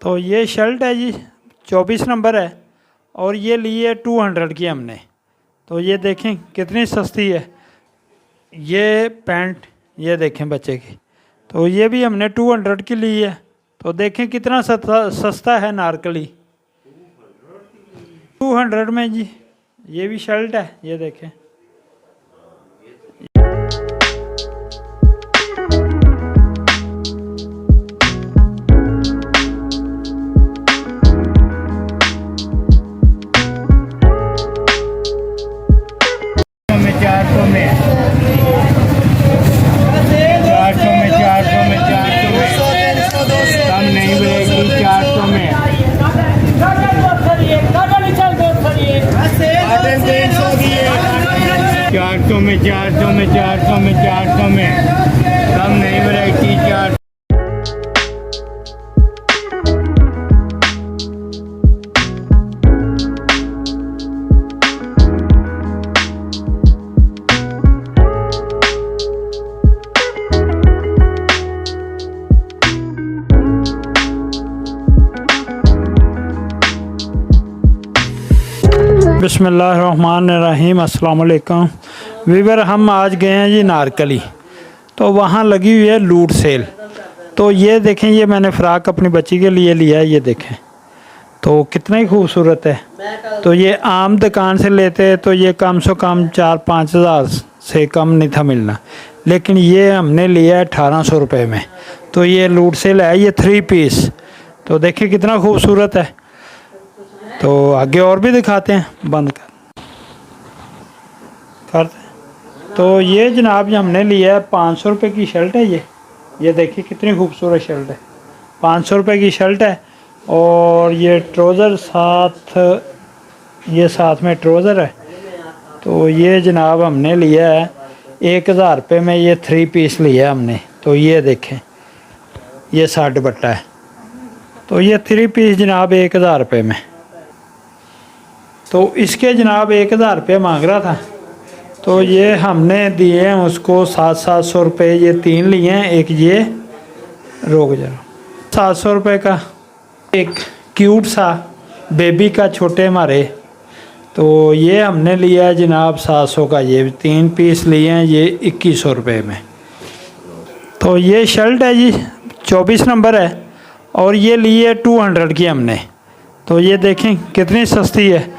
तो ये शर्ट है जी 24 नंबर है और ये ली है 200 की हमने। तो ये देखें कितनी सस्ती है। ये पैंट ये देखें बच्चे की, तो ये भी हमने 200 की ली है। तो देखें कितना सस्ता है नारकली 200 में जी। ये भी शर्ट है, ये देखें। चार सौ में कम नहीं वैरायटी 400। बिस्मिल्लाहिर्रहमानिर्रहीम, अस्सलाम वालेकुम वीवर। हम आज गए हैं जी नारकली, तो वहाँ लगी हुई है लूट सेल। तो ये देखें, ये मैंने फ़्राक अपनी बच्ची के लिए लिया है, ये देखें तो कितना ही खूबसूरत है। तो ये आम दुकान से लेते तो ये कम से कम 4-5 हज़ार से कम नहीं था मिलना, लेकिन ये हमने लिया है 1800 रुपये में। तो ये लूट सेल है, ये 3 पीस। तो देखें कितना खूबसूरत है। तो आगे और भी दिखाते हैं, बंद करते। तो ये जनाब जो हमने लिया है 500 रुपये की शर्ट है। ये देखिए कितनी खूबसूरत शर्ट है, 500 रुपये की शर्ट है। और ये ट्राउज़र साथ, ये साथ में ट्राउज़र है। तो ये जनाब हमने लिया है 1000 रुपये में, ये 3 पीस लिया हमने। तो ये देखें, ये 60 दुपट्टा है। तो ये 3 पीस जनाब 1000 रुपये में। तो इसके जनाब 1000 रुपये मांग रहा था, तो ये हमने दिए हैं उसको 700 रुपये। ये 3 लिए हैं, एक ये रोक जरा 700 रुपये का। एक क्यूट सा बेबी का छोटे हमारे, तो ये हमने लिया है जनाब 700 का। ये 3 पीस लिए हैं, ये 2100 रुपये में। तो ये शर्ट है जी 24 नंबर है और ये ली है 200 की हमने। तो ये देखें कितनी सस्ती है।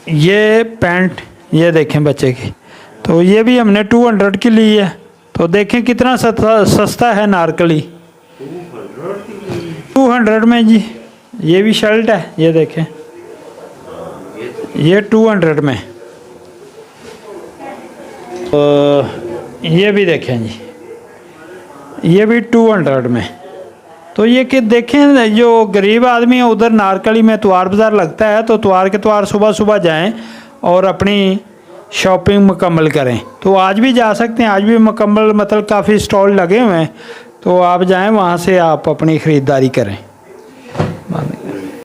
ये पैंट ये देखें बच्चे की, तो ये भी हमने 200 की ली है। तो देखें कितना सस्ता है नारकली 200 में जी। ये भी शर्ट है, ये देखें, ये 200 में। तो ये भी देखें जी, ये भी 200 में। तो ये कि देखें, जो गरीब आदमी है उधर नारकली में इतवार बाज़ार लगता है, तो इतवार के इतवार सुबह सुबह जाएं और अपनी शॉपिंग मुकम्मल करें। तो आज भी जा सकते हैं, आज भी मुकम्मल मतलब काफ़ी स्टॉल लगे हुए हैं। तो आप जाएं, वहाँ से आप अपनी ख़रीदारी करें।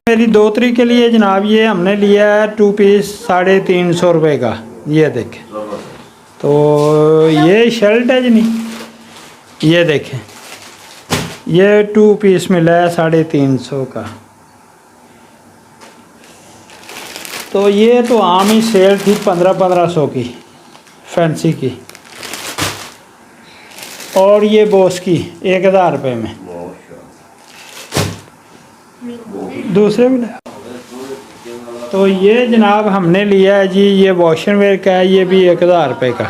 मेरी दोतरी के लिए जनाब ये हमने लिया है 2 पीस 350 रुपये का। ये देखें, तो ये शर्ट है जी, ये देखें, ये 2 पीस मिला है 350 का। तो ये तो आम ही सेल थी 1500 की, फैंसी की। और ये बॉस की 1000 रुपये में। दूसरे भी तो ये जनाब हमने लिया है जी, ये वॉशन वेयर का है, ये भी 1000 रुपये का।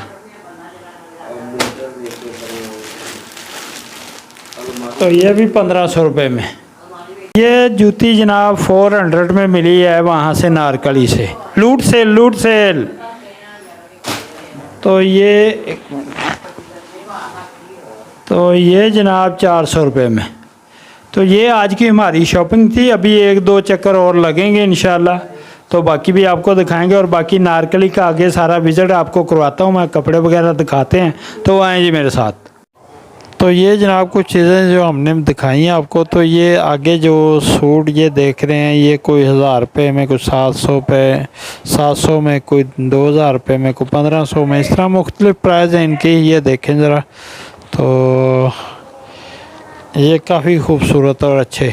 तो ये भी 1500 रुपये में। ये जूती जनाब 400 में मिली है वहाँ से नारकली से, लूट सेल। तो ये एक मिनट, तो ये जनाब 400 रुपये में। तो ये आज की हमारी शॉपिंग थी। अभी 1-2 चक्कर और लगेंगे इंशाल्लाह, तो बाकी भी आपको दिखाएंगे। और बाकी नारकली का आगे सारा विज़िट आपको करवाता हूँ मैं, कपड़े वगैरह दिखाते हैं, तो आएँ जी मेरे साथ। तो ये जनाब कुछ चीज़ें जो हमने दिखाई हैं आपको। तो ये आगे जो सूट ये देख रहे हैं, ये कोई 1000 रुपये में, कोई 700 में, कोई 2000 रुपये में, कोई 1500 में, इस तरह मुख्तलिफ प्राइस हैं इनके। ये देखें ज़रा, तो ये काफ़ी खूबसूरत और अच्छे।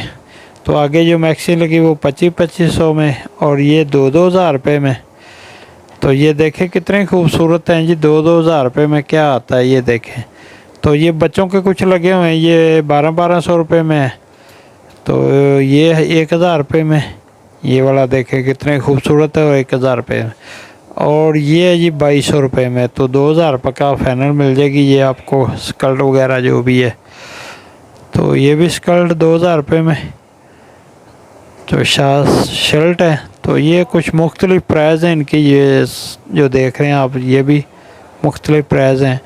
तो आगे जो मैक्सी लगी वो 2500 में, और ये 2-2 हज़ार रुपये में। तो ये देखें कितने खूबसूरत हैं जी, 2-2 हज़ार रुपये में क्या आता है ये देखें। तो ये बच्चों के कुछ लगे हुए हैं, ये 1200-1200 रुपये में है। तो ये 1000 रुपये में, ये वाला देखें कितने खूबसूरत है, और 1000 रुपये में। और ये है जी 2200 रुपये में। तो 2000 रुपये का फाइनल मिल जाएगी ये आपको स्कर्ट वगैरह जो भी है। तो ये भी स्कर्ट 2000 रुपये में। तो शर्ट है। तो ये कुछ मुख्तलिफ़ प्राइस हैं इनकी, ये जो देख रहे हैं आप, ये भी मुख्तलिफ़ प्राइस हैं,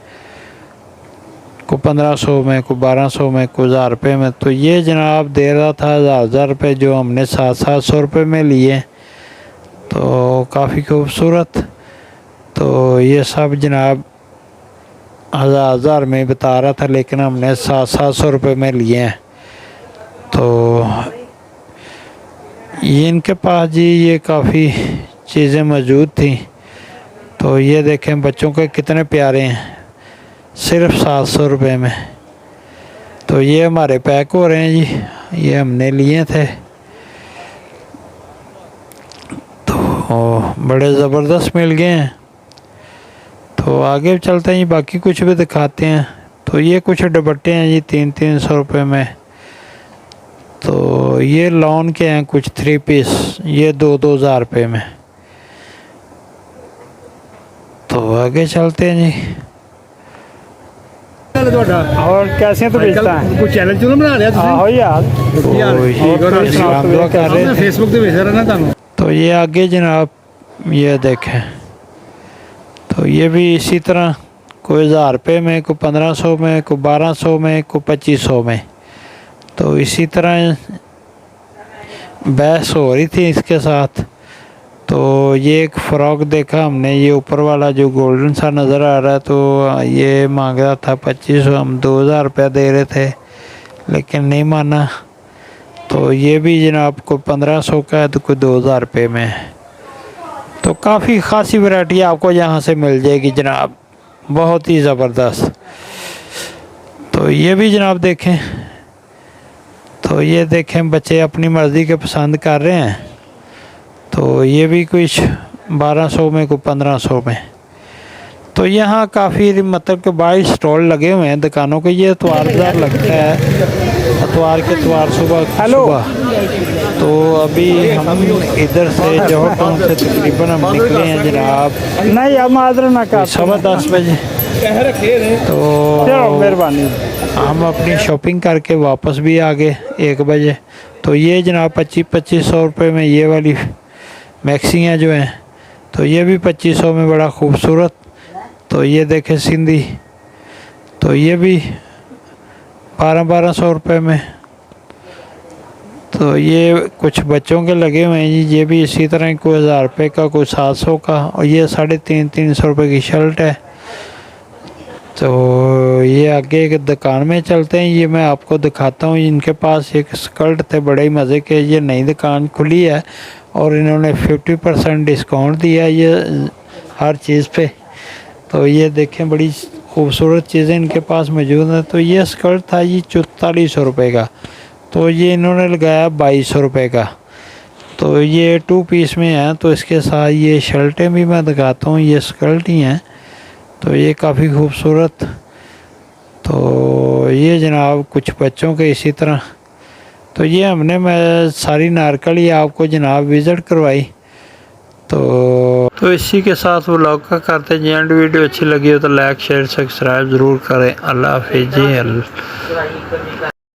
को 1500 में, को 1200 में, को 1000 रुपये में। तो ये जनाब दे रहा था 1000 रुपये, जो हमने 700 रुपये में लिए। तो काफ़ी खूबसूरत। तो ये सब जनाब 1000 में बता रहा था, लेकिन हमने 700 रुपये में लिए हैं। तो ये इनके पास जी ये काफ़ी चीज़ें मौजूद थी। तो ये देखें बच्चों के कितने प्यारे हैं, सिर्फ 700 रुपये में। तो ये हमारे पैक हो रहे हैं जी, ये हमने लिए थे। तो बड़े ज़बरदस्त मिल गए हैं। तो आगे चलते हैं जी, बाकी कुछ भी दिखाते हैं। तो ये कुछ दुपट्टे हैं जी 300-300 रुपये में। तो ये लॉन के हैं कुछ 3 पीस, ये 2-2 हज़ार रुपये में। तो आगे चलते हैं जी। और कैसे तो बेचता है कुछ चैनल चुनो बना लिया आहो यार। कर रहे थे फेसबुक पे भेज रहा ना तुम। तो ये आगे जनाब ये देखें। तो ये भी इसी तरह कोई 1000 रुपये में, को 1500 में, को 1200 में, को 2500 में। तो इसी तरह बहस हो रही थी इसके साथ। तो ये एक फ़्रॉक देखा हमने, ये ऊपर वाला जो गोल्डन सा नज़र आ रहा है। तो ये मांग रहा था 2500, हम 2000 रुपया दे रहे थे, लेकिन नहीं माना। तो ये भी जनाब को 1500 का है, तो कोई 2000 रुपये में है। तो काफ़ी ख़ासी वैरायटी आपको यहाँ से मिल जाएगी जनाब, बहुत ही ज़बरदस्त। तो ये भी जनाब देखें। तो ये देखें बच्चे अपनी मर्ज़ी के पसंद कर रहे हैं। तो ये भी कुछ 1200 में, को 1500 में। तो यहाँ काफ़ी मतलब कि 22 स्टॉल लगे हुए हैं दुकानों के। ये इतवार बाज़ार लगता है, इतवार के इतवार सुबह। तो अभी हम इधर से जौहर टाउन से तकरीबन हम निकले हैं जनाब, नहीं हम आदर ना का 10:15 बजे। तो मेहरबानी, हम अपनी शॉपिंग करके वापस भी आ गए 1 बजे। तो ये जनाब 2500 रुपये में ये वाली मैक्सियाँ जो हैं, तो ये भी 2500 में, बड़ा खूबसूरत। तो ये देखें सिंधी, तो ये भी 1200 रुपये में। तो ये कुछ बच्चों के लगे हुए हैं जी, ये भी इसी तरह कोई 1000 रुपये का, कोई 700 का। और ये 350-300 रुपये की शर्ट है। तो ये आगे एक दुकान में चलते हैं, ये मैं आपको दिखाता हूँ। इनके पास एक स्कर्ट थे बड़े ही मज़े के। ये नई दुकान खुली है और इन्होंने 50% डिस्काउंट दिया ये हर चीज़ पे। तो ये देखें बड़ी खूबसूरत चीज़ें इनके पास मौजूद हैं। तो ये स्कर्ट था ये 4400 रुपये का, तो ये इन्होंने लगाया 2200 रुपये का। तो ये 2 पीस में है। तो इसके साथ ये शर्टें भी मैं दिखाता हूँ, ये स्कर्ट ही हैं। तो ये काफ़ी खूबसूरत। तो ये जनाब कुछ बच्चों के इसी तरह। तो ये हमने मैं सारी नारकल ही आपको जनाब विज़िट करवाई। तो इसी के साथ वो व्लॉग का करते हैं एंड। वीडियो अच्छी लगी हो तो लाइक शेयर सब्सक्राइब ज़रूर करें। अल्लाह हाफिज़ जी।